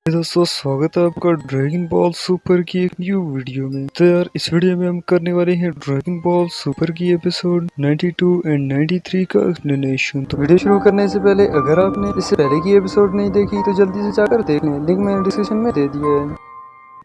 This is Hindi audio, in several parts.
दोस्तों, स्वागत है आपका ड्रैगन बॉल सुपर की एक न्यू वीडियो में। तो यार, इस वीडियो में हम करने वाले हैं ड्रैगन बॉल सुपर की एपिसोड 92 एंड 93 का एक्सप्लेनेशन। तो वीडियो शुरू करने से पहले अगर आपने इससे पहले की एपिसोड नहीं देखी तो जल्दी से जाकर देख लें, लिंक मैंने डिस्क्रिप्शन में दे दिया है।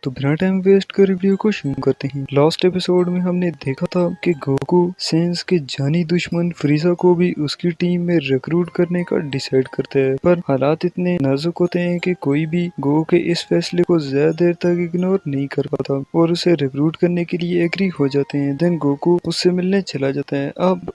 तो बिना टाइम वेस्ट कर वीडियो को शुरू करते हैं। लास्ट एपिसोड में हमने देखा था कि गोकू सेंस के जानी दुश्मन फ्रीजा को भी उसकी टीम में रिक्रूट करने का डिसाइड करता है, पर हालात इतने नाजुक होते हैं कि कोई भी गोकू के इस फैसले को ज्यादा देर तक इग्नोर नहीं कर पाता और उसे रिक्रूट करने के लिए एग्री हो जाते हैं। देन गोकू उससे मिलने चला जाता है। अब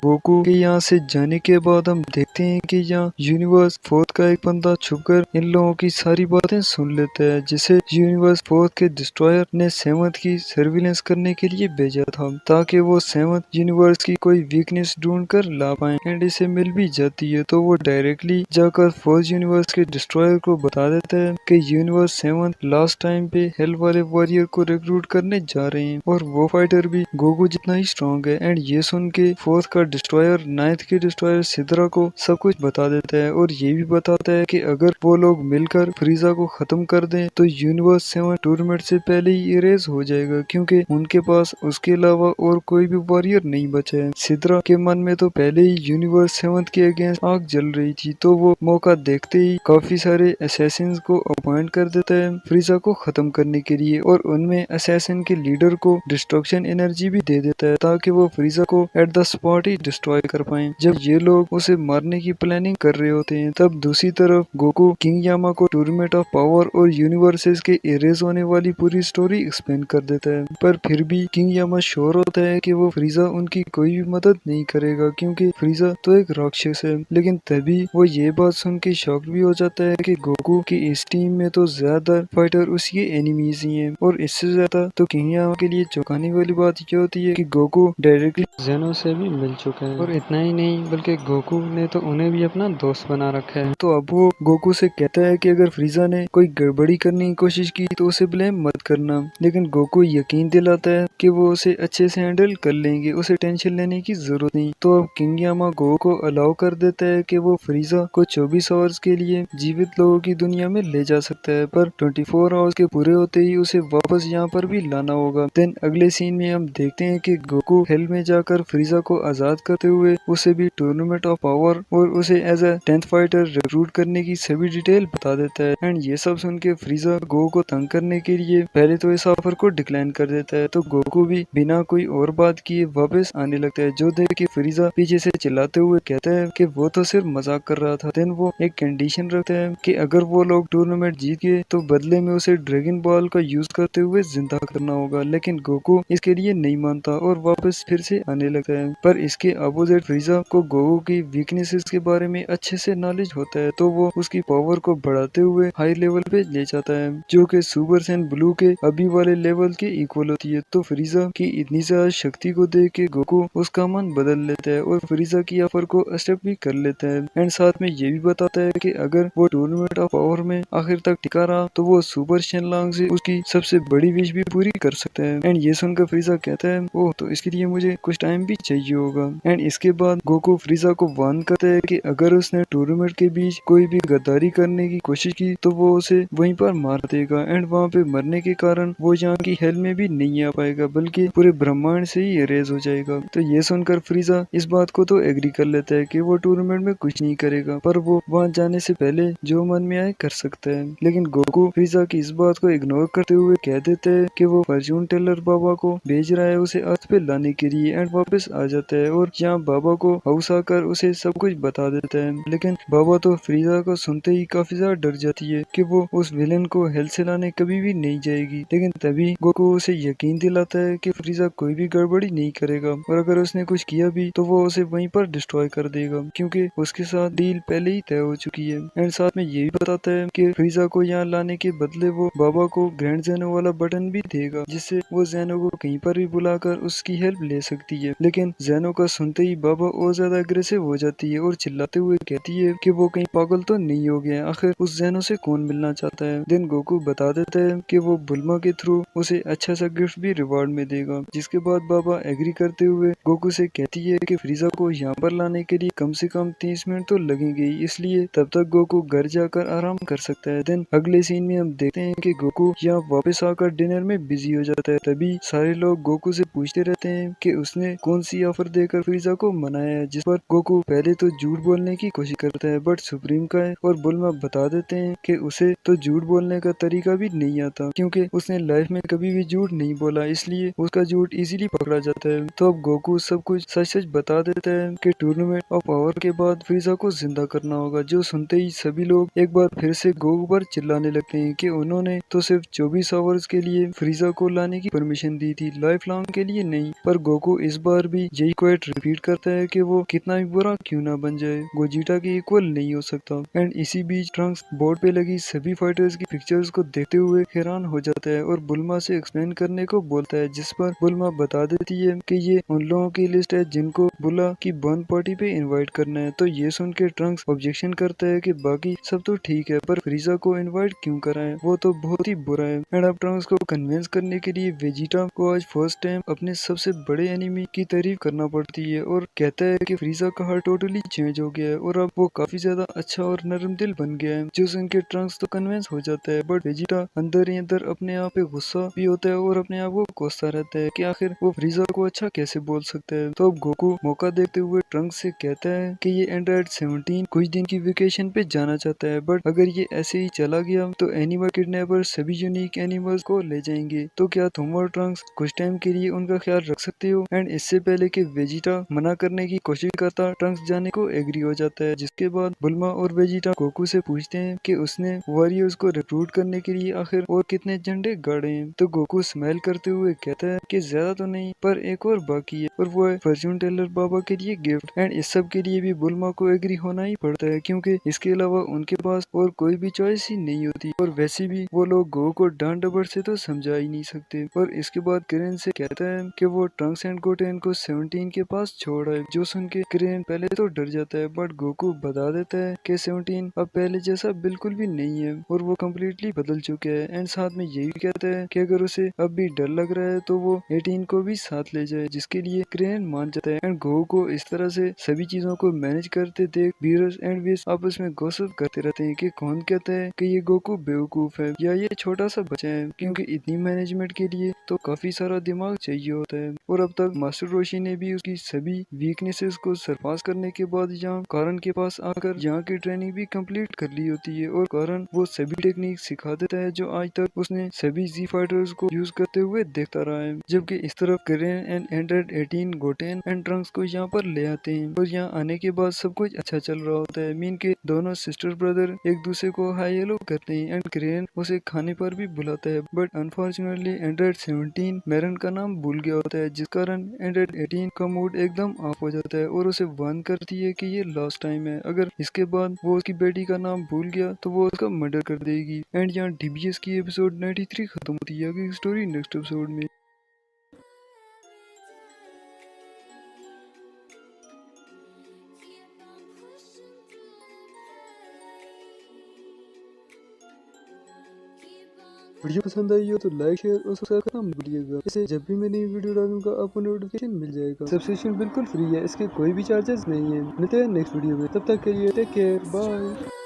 गोकू के यहाँ से जाने के बाद हम देखते हैं कि यहाँ यूनिवर्स फोर्थ का एक बंदा छुपकर इन लोगों की सारी बातें सुन लेता है, जिसे यूनिवर्स फोर्थ के डिस्ट्रॉयर ने सेवंथ की सर्विलेंस करने के लिए भेजा था ताकि वो सेवंथ यूनिवर्स की कोई वीकनेस ढूंढ कर ला पाए। एंड इसे मिल भी जाती है तो वो डायरेक्टली जाकर फोर्थ यूनिवर्स के डिस्ट्रॉयर को बता देता है कि यूनिवर्स सेवंथ लास्ट टाइम पे हेल वाले वॉरियर को रिक्रूट करने जा रहे हैं और वो फाइटर भी गोकू जितना ही स्ट्रॉन्ग है। एंड ये सुन के फोर्थ का डिस्ट्रॉयर नाइन्थ के डिस्ट्रॉयर सिद्रा को सब कुछ बता देता है और ये भी बताता है कि अगर वो लोग मिलकर फ्रीजा को खत्म कर दें तो यूनिवर्स सेवन टूर्नामेंट से पहले ही इरेज हो जाएगा, क्योंकि उनके पास उसके अलावा और कोई भी वॉरियर नहीं बचा है। सिद्रा के मन में तो पहले ही यूनिवर्स सेवंथ के अगेंस्ट आग जल रही थी, तो वो मौका देखते ही काफी सारे असैसिन्स को अपॉइंट कर देता है फ्रीजा को खत्म करने के लिए और उनमें असैसिन के लीडर को डिस्ट्रक्शन एनर्जी भी दे देता है ताकि वो फ्रीजा को at the spot he destroy कर पाए। जब ये लोग उसे मारने की प्लानिंग कर रहे होते हैं तब दूसरी तरफ गोकू किंग यामा को टूर्नामेंट ऑफ पावर और यूनिवर्सेस के इरेज होने वाली पूरी स्टोरी एक्सप्लेन कर देता है, पर फिर भी किंग यामा श्योर होता है कि वो फ्रीजा उनकी कोई भी मदद नहीं करेगा क्योंकि फ्रीजा तो एक राक्षस है। लेकिन तभी वो ये बात सुन के शॉक भी हो जाता है कि गोकू की इस टीम में तो ज्यादा फाइटर उसके एनिमीज ही हैं और इससे ज्यादा तो किंग यामा के लिए चौंकाने वाली बात ये होती है कि गोकू डायरेक्टली जेनो से भी मिल चुका है और इतना ही नहीं बल्कि गोकू ने तो उन्हें भी अपना दोस्त बना रखा है। तो अब वो गोकू से कहता है कि अगर फ्रीजा ने कोई गड़बड़ी करने की कोशिश की तो उसे ब्लेम मत करना, लेकिन गोकू यकीन दिलाता है कि वो उसे अच्छे से हैंडल कर लेंगे, उसे टेंशन लेने की जरूरत नहीं। तो अब किंग यामा गोकू को अलाउ कर देता है कि वो फ्रीजा को 24 आवर्स के लिए जीवित लोगों की दुनिया में ले जा सकता है, पर 24 आवर्स के पूरे होते ही उसे वापस यहाँ पर भी लाना होगा। देन अगले सीन में हम देखते हैं कि गोकू हेल में जाकर फ्रीजा को आजाद करते हुए उसे भी टूर्नामेंट ऑफ पावर और उसे as a 10th fighter recruit करने की सभी डिटेल बता देता है। एंड ये सब सुन के फ्रीजा गोकू को तंग करने के लिए पहले तो इस ऑफर को डिक्लाइन कर देता है, तो गोकू भी बिना कोई और बात किए वापस आने लगता है, जो देख के फ्रीजा पीछे से चिल्लाते हुए कहता है कि वो तो सिर्फ मजाक कर रहा था। देन वो एक कंडीशन रखता है कि अगर वो लोग टूर्नामेंट जीत गए तो बदले में उसे ड्रैगन बॉल का यूज करते हुए जिंदा करना होगा, लेकिन गोकू इसके लिए नहीं मानता और वापस फिर से आने लगता है। पर इसके अपोजिट फ्रीजा को गोकू की वीकनेसेस के बारे में अच्छे से नॉलेज होता है, तो वो उसकी पावर को बढ़ाते हुए हाई लेवल पे ले जाता है, जो कि सुपर सैन ब्लू के अभी वाले लेवल के इक्वल होती है। तो फ्रीजा की इतनी ज्यादा शक्ति को देख के गोकू उसका मन बदल लेता है और फ्रीजा की ऑफर को एक्सेप्ट भी कर लेता है। एंड साथ में ये भी बताता है कि अगर वो टूर्नामेंट ऑफ पावर में आखिर तक टिका रहा तो वो सुपर शेनलॉन्ग से उसकी सबसे बड़ी विश भी पूरी कर सकता है। एंड ये सुनकर फ्रीजा कहता है ओह, तो इसके लिए मुझे कुछ टाइम भी चाहिए होगा। एंड इसके बाद गोकू फ्रीजा को वार्न करता है कि अगर उसने टूर्नामेंट के बीच कोई भी गद्दारी करने की कोशिश की तो वो उसे वहीं पर मार देगा एंड वहाँ पे मरने के कारण वो यहाँ की हेल में भी नहीं आ पाएगा बल्कि पूरे ब्रह्मांड से ही इरेज हो जाएगा। तो ये सुनकर फ्रीजा इस बात को तो एग्री कर लेता है कि वो टूर्नामेंट में कुछ नहीं करेगा, पर वो वहाँ जाने से पहले जो मन में आए कर सकता है। लेकिन गोकू फ्रीजा की इस बात को इग्नोर करते हुए कह देता है कि वो फॉर्चून टेलर बाबा को भेज रहा है उसे अर्थ पे लाने के लिए एंड वापस आ जाता है और यहाँ बाबा को हाउस आकर उसे सब कुछ बता देता है। लेकिन बाबा तो फ्रीजा को सुनते ही काफी ज्यादा डर जाती है कि वो उस विलेन को हेल से लाने कभी भी नहीं जाएगी। लेकिन तभी गोकू उसे यकीन दिलाता है कि फ्रीजा कोई भी गड़बड़ी नहीं करेगा और अगर उसने कुछ किया भी तो वो उसे वहीं पर डिस्ट्रॉय कर देगा, क्योंकि उसके साथ डील पहले ही तय हो चुकी है। एंड साथ में ये भी बताता है कि फ्रीजा को यहाँ लाने के बदले वो बाबा को ग्रैंड जेनो वाला बटन भी देगा, जिससे वो जेनो को कहीं पर भी बुलाकर उसकी हेल्प ले सकती है। लेकिन जेनो का सुनते ही बाबा और ज्यादा अग्रेसिव हो जाती है और चिल्लाते हुए कहती है कि वो कहीं पागल तो नहीं हो गया, आखिर उस जेनो से कौन मिलना चाहता है। देन गोकू बता बता देता है कि वो बुल्मा के थ्रू उसे अच्छा सा गिफ्ट भी रिवॉर्ड में देगा। जिसके बाद बाबा एग्री करते हुए गोकू से कहती है कि फ्रीजा को यहाँ पर लाने के लिए कम से कम 30 मिनट तो लगेंगे ही, इसलिए तब तक गोकू घर जाकर आराम कर सकता है। देन अगले सीन में हम देखते हैं कि गोकू यहाँ वापस आकर डिनर में बिजी हो जाता है। तभी सारे लोग गोकू से पूछते रहते हैं कि उसने कौन सी ऑफर देकर फ्रीजा को मनाया है, जिस पर गोकू पहले तो झूठ बोलने की कोशिश करता है, बट सुप्रीम काय और बुल्मा बता देते हैं कि उसे तो झूठ बोलने का तरीका भी नहीं आता, क्योंकि उसने लाइफ में कभी भी झूठ नहीं बोला, इसलिए उसका झूठ इजीली पकड़ा जाता है। तो अब गोकू सब कुछ सच सच बता देता है कि टूर्नामेंट ऑफ पावर के बाद फ्रीजा को जिंदा करना होगा। जो सुनते ही सभी लोग एक बार फिर से गोकू पर चिल्लाने लगते हैं कि उन्होंने तो सिर्फ 24 आवर्स के लिए फ्रीजा को लाने की परमिशन दी थी, लाइफ लॉन्ग के लिए नहीं। पर गोकू इस बार भी यही क्वेट रिपीट करता है कि वो कितना भी बुरा क्यों ना बन जाए, गोजिटा के इक्वल नहीं हो सकता। एंड इसी बीच ट्रंक्स बोर्ड पे लगी सभी फाइटर्स की पिक्चर्स को देखते हुए हैरान हो जाता है और बुल्मा से एक्सप्लेन करने को बोलता है, जिस पर बुल्मा बता देती है कि ये उन लोगों की लिस्ट है जिनको बुला की बर्न पार्टी पे इनवाइट करना है। तो ये सुन के ट्रंक्स ऑब्जेक्शन करता है कि बाकी सब तो ठीक है, पर फ्रीजा को इनवाइट क्यों करा है, वो तो बहुत ही बुरा है। एंड अब ट्रंक्स को कन्विंस करने के लिए वेजिटा को आज फर्स्ट टाइम अपने सबसे बड़े एनिमी की तारीफ करना पड़ती है और कहता है कि फ्रीजा का हार्ट टोटली चेंज हो गया है और अब वो काफी ज्यादा अच्छा और नरम दिल बन गया है। जो सुन के ट्रंक्स तो कन्विंस हो जाता है, बट वेजिटा अंदर ही अंदर अपने आप पे गुस्सा भी होता है और अपने आप को कोसता रहता है कि आखिर वो फ्रीजा को अच्छा कैसे बोल सकता है। तो अब गोकू मौका देखते हुए ट्रंक्स से कहता है कि ये एंड्रॉइड 17 कुछ दिन की वेकेशन पे जाना चाहता है, बट अगर ये ऐसे ही चला गया तो एनिमल किडनैपर सभी यूनिक एनिमल्स को ले जाएंगे। तो क्या तुम और ट्रंक्स कुछ टाइम के लिए उनका ख्याल रख सकते हो? एंड इससे पहले कि वेजिटा मना करने की कोशिश करता, ट्रंक्स जाने को एग्री हो जाता है। जिसके बाद बुल्मा और वेजिटा गोकू से पूछते हैं कि उसने वॉरियर्स को रिक्रूट करने के लिए आखिर और कितने झंडे गाड़े हैं। तो गोकू स्माइल करते हुए कहता है कि ज्यादा तो नहीं, पर एक और बाकी है और वो है फॉर्च्यून टेलर बाबा के लिए गिफ्ट। एंड इस सब के लिए भी बुल्मा को एग्री होना ही पड़ता है, क्योंकि इसके अलावा उनके पास और कोई भी चॉइस ही नहीं होती। और वैसे भी वो लोग गोकू को डांट डबर से तो समझा ही नहीं सकते। और इसके बाद क्रेन से कहता है कि वो ट्रंक्स एंड गोटेन को 17 के पास छोड़ है। जो सुन के क्रेन पहले तो डर जाता है, बट गोकू बता देता है कि 17 अब पहले जैसा बिल्कुल भी नहीं है और वो कम्प्लीटली बदल चुका है। एंड साथ में ये भी कहता है कि अगर उसे अब भी डर लग रहा है तो वो 18 को भी साथ ले जाए, जिसके लिए क्रेन मान जाता है। एंड गोकू को इस तरह से सभी चीजों को मैनेज करते देख बीरस एंड विस आपस में गॉसिप करते रहते हैं कि कौन कहता है कि ये गोकू बेवकूफ है या ये छोटा सा बच्चा है, क्योंकि इतनी मैनेजमेंट के लिए तो काफी सारा दिमाग चाहिए होता है। और अब तक मास्टर रोशी ने भी उसकी सभी वीकनेसेस को सरपास करने के बाद यहाँ कारण के पास आकर यहाँ की ट्रेनिंग भी कंप्लीट कर ली होती है और कारण वो सभी टेक्निक सिखा देता है जो आज तक उसने सभी जी फाइटर्स को यूज करते हुए देखता रहा है। जबकि इस तरफ करेन and Android 18 Goten and Trunks को यहाँ पर ले आते हैं और यहाँ आने के बाद सब कुछ अच्छा चल रहा होता है। मीन के दोनों सिस्टर ब्रदर एक दूसरे को हाई हेलो करते हैं एंड करेन उसे खाने पर भी बुलाता है, बट अनफॉर्चुनेटली एंड्रॉइड 17 मैरन का नाम भूल गया होता है, जिस कारण एंड्रॉइड 18 का मूड एकदम ऑफ हो जाता है और उसे वार्न करती है कि ये लास्ट टाइम है, अगर इसके बाद वो उसकी बेटी का नाम भूल गया तो वो उसका मर्डर कर देगी। एंड यहाँ डीबीएस की एपिसोड 93 खत्म होती है। आगे स्टोरी नेक्स्ट एपिसोड में। वीडियो पसंद आई हो तो लाइक शेयर और सब्सक्राइब करना मत भूलिएगा। इसे जब भी मैं नई वीडियो डालूंगा आपको नोटिफिकेशन मिल जाएगा। सब्सक्रिप्शन बिल्कुल फ्री है, इसके कोई भी चार्जेस नहीं है। मिलते हैं नेक्स्ट वीडियो में, तब तक के लिए टेक केयर, बाय।